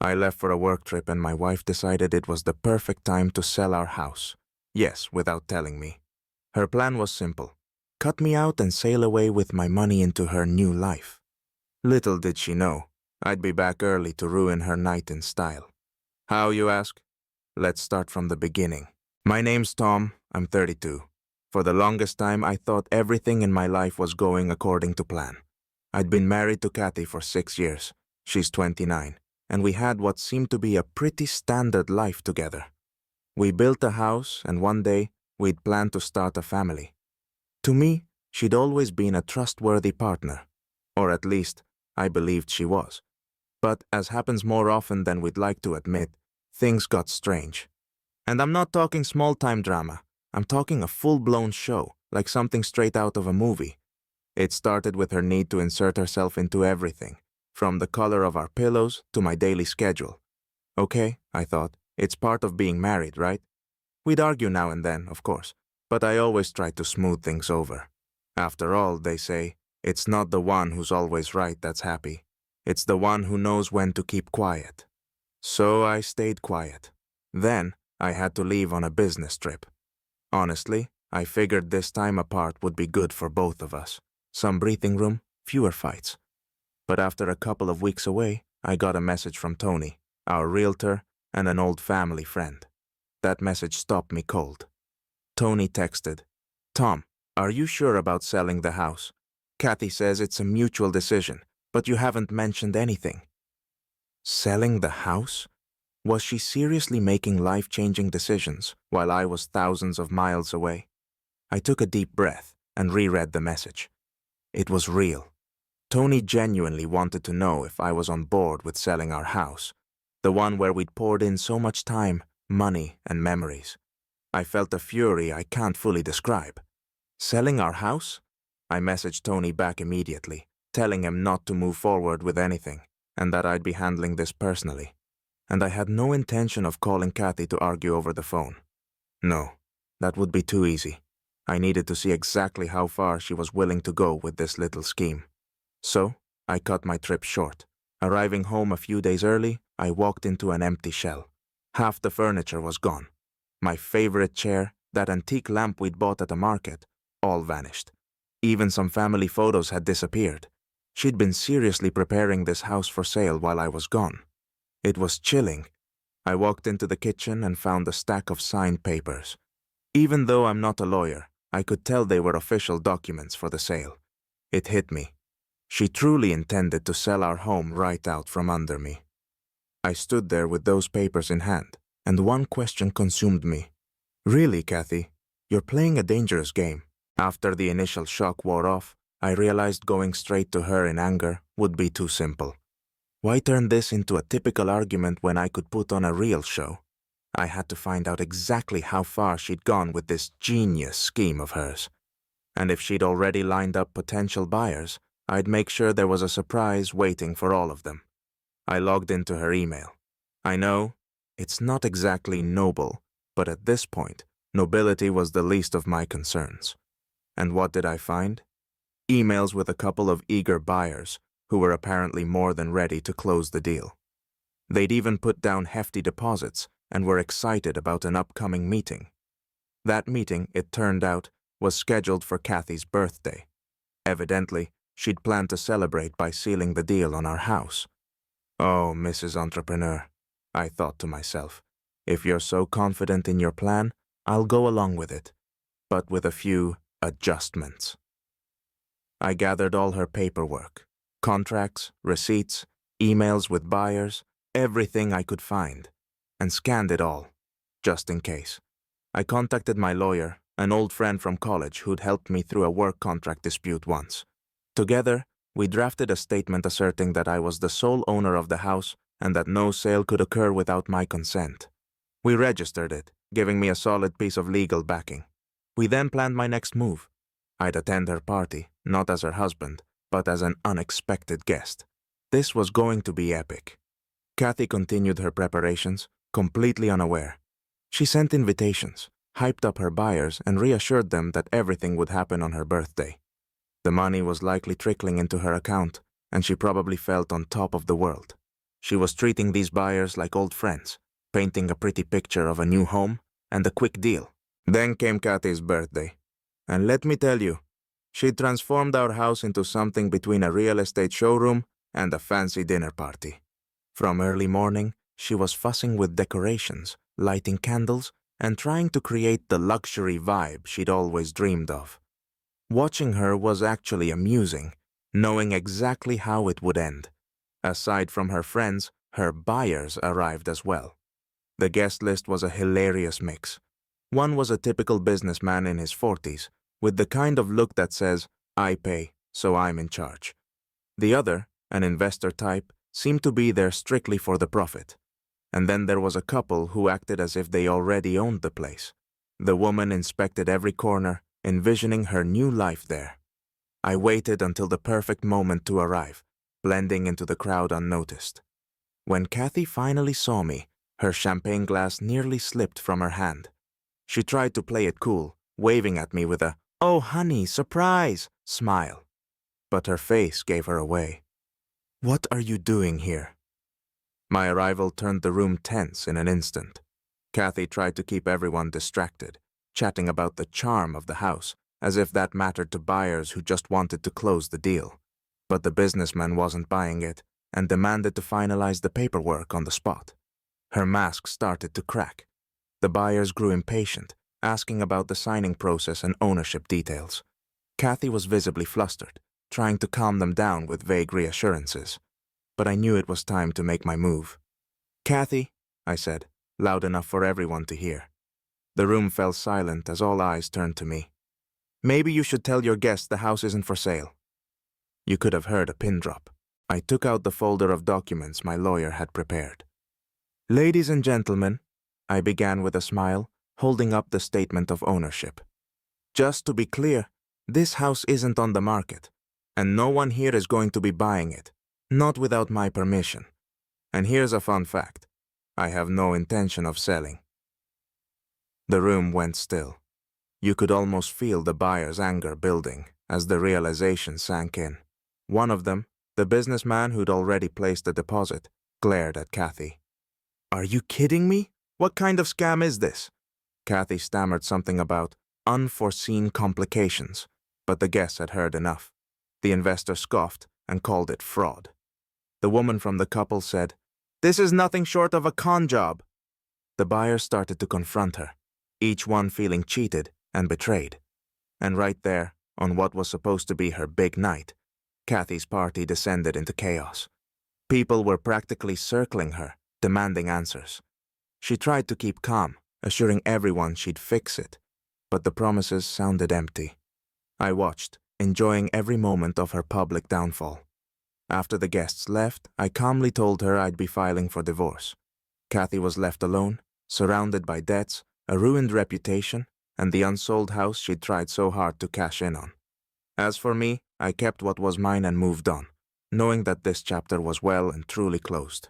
I left for a work trip and my wife decided it was the perfect time to sell our house. Yes, without telling me. Her plan was simple. Cut me out and sail away with my money into her new life. Little did she know, I'd be back early to ruin her night in style. How, you ask? Let's start from the beginning. My name's Tom, I'm 32. For the longest time, I thought everything in my life was going according to plan. I'd been married to Kathy for 6 years. She's 29, and we had what seemed to be a pretty standard life together. We built a house, and one day, we'd planned to start a family. To me, she'd always been a trustworthy partner, or at least, I believed she was. But as happens more often than we'd like to admit, things got strange. And I'm not talking small-time drama. I'm talking a full-blown show, like something straight out of a movie. It started with her need to insert herself into everything, from the color of our pillows to my daily schedule. Okay, I thought, it's part of being married, right? We'd argue now and then, of course, but I always tried to smooth things over. After all, they say, it's not the one who's always right that's happy. It's the one who knows when to keep quiet. So I stayed quiet. Then, I had to leave on a business trip. Honestly, I figured this time apart would be good for both of us. Some breathing room, fewer fights. But after a couple of weeks away, I got a message from Tony, our realtor, and an old family friend. That message stopped me cold. Tony texted, "Tom, are you sure about selling the house? Kathy says it's a mutual decision, but you haven't mentioned anything." Selling the house? Was she seriously making life-changing decisions while I was thousands of miles away? I took a deep breath and reread the message. It was real. Tony genuinely wanted to know if I was on board with selling our house, the one where we'd poured in so much time, money, and memories. I felt a fury I can't fully describe. Selling our house? I messaged Tony back immediately, telling him not to move forward with anything, and that I'd be handling this personally. And I had no intention of calling Kathy to argue over the phone. No, that would be too easy. I needed to see exactly how far she was willing to go with this little scheme. So, I cut my trip short. Arriving home a few days early, I walked into an empty shell. Half the furniture was gone. My favorite chair, that antique lamp we'd bought at the market, all vanished. Even some family photos had disappeared. She'd been seriously preparing this house for sale while I was gone. It was chilling. I walked into the kitchen and found a stack of signed papers. Even though I'm not a lawyer, I could tell they were official documents for the sale. It hit me. She truly intended to sell our home right out from under me. I stood there with those papers in hand, and one question consumed me. Really, Kathy? You're playing a dangerous game. After the initial shock wore off, I realized going straight to her in anger would be too simple. Why turn this into a typical argument when I could put on a real show? I had to find out exactly how far she'd gone with this genius scheme of hers. And if she'd already lined up potential buyers, I'd make sure there was a surprise waiting for all of them. I logged into her email. I know, it's not exactly noble, but at this point, nobility was the least of my concerns. And what did I find? Emails with a couple of eager buyers who were apparently more than ready to close the deal. They'd even put down hefty deposits and were excited about an upcoming meeting. That meeting, it turned out, was scheduled for Kathy's birthday. Evidently, she'd planned to celebrate by sealing the deal on our house. Oh, Mrs. Entrepreneur, I thought to myself, if you're so confident in your plan, I'll go along with it, but with a few adjustments. I gathered all her paperwork, contracts, receipts, emails with buyers, everything I could find, and scanned it all, just in case. I contacted my lawyer, an old friend from college who'd helped me through a work contract dispute once. Together, we drafted a statement asserting that I was the sole owner of the house and that no sale could occur without my consent. We registered it, giving me a solid piece of legal backing. We then planned my next move. I'd attend her party, not as her husband, but as an unexpected guest. This was going to be epic. Kathy continued her preparations, completely unaware. She sent invitations, hyped up her buyers, and reassured them that everything would happen on her birthday. The money was likely trickling into her account, and she probably felt on top of the world. She was treating these buyers like old friends, painting a pretty picture of a new home and a quick deal. Then came Kathy's birthday. And let me tell you, she transformed our house into something between a real estate showroom and a fancy dinner party. From early morning, she was fussing with decorations, lighting candles, and trying to create the luxury vibe she'd always dreamed of. Watching her was actually amusing, knowing exactly how it would end. Aside from her friends, her buyers arrived as well. The guest list was a hilarious mix. One was a typical businessman in his 40s, with the kind of look that says, "I pay, so I'm in charge." The other, an investor type, seemed to be there strictly for the profit. And then there was a couple who acted as if they already owned the place. The woman inspected every corner, envisioning her new life there. I waited until the perfect moment to arrive, blending into the crowd unnoticed. When Kathy finally saw me, her champagne glass nearly slipped from her hand. She tried to play it cool, waving at me with a, "Oh honey, surprise," smile. But her face gave her away. "What are you doing here?" My arrival turned the room tense in an instant. Kathy tried to keep everyone distracted, chatting about the charm of the house, as if that mattered to buyers who just wanted to close the deal. But the businessman wasn't buying it and demanded to finalize the paperwork on the spot. Her mask started to crack. The buyers grew impatient, asking about the signing process and ownership details. Kathy was visibly flustered, trying to calm them down with vague reassurances. But I knew it was time to make my move. "Kathy," I said, loud enough for everyone to hear. The room fell silent as all eyes turned to me. "Maybe you should tell your guests the house isn't for sale." You could have heard a pin drop. I took out the folder of documents my lawyer had prepared. "Ladies and gentlemen," I began with a smile, holding up the statement of ownership. "Just to be clear, this house isn't on the market, and no one here is going to be buying it, not without my permission. And here's a fun fact. I have no intention of selling." The room went still. You could almost feel the buyer's anger building as the realization sank in. One of them, the businessman who'd already placed a deposit, glared at Kathy. "Are you kidding me? What kind of scam is this?" Kathy stammered something about unforeseen complications, but the guests had heard enough. The investor scoffed and called it fraud. The woman from the couple said, "This is nothing short of a con job." The buyers started to confront her, each one feeling cheated and betrayed. And right there, on what was supposed to be her big night, Kathy's party descended into chaos. People were practically circling her, demanding answers. She tried to keep calm, assuring everyone she'd fix it, but the promises sounded empty. I watched, enjoying every moment of her public downfall. After the guests left, I calmly told her I'd be filing for divorce. Kathy was left alone, surrounded by debts, a ruined reputation, and the unsold house she'd tried so hard to cash in on. As for me, I kept what was mine and moved on, knowing that this chapter was well and truly closed.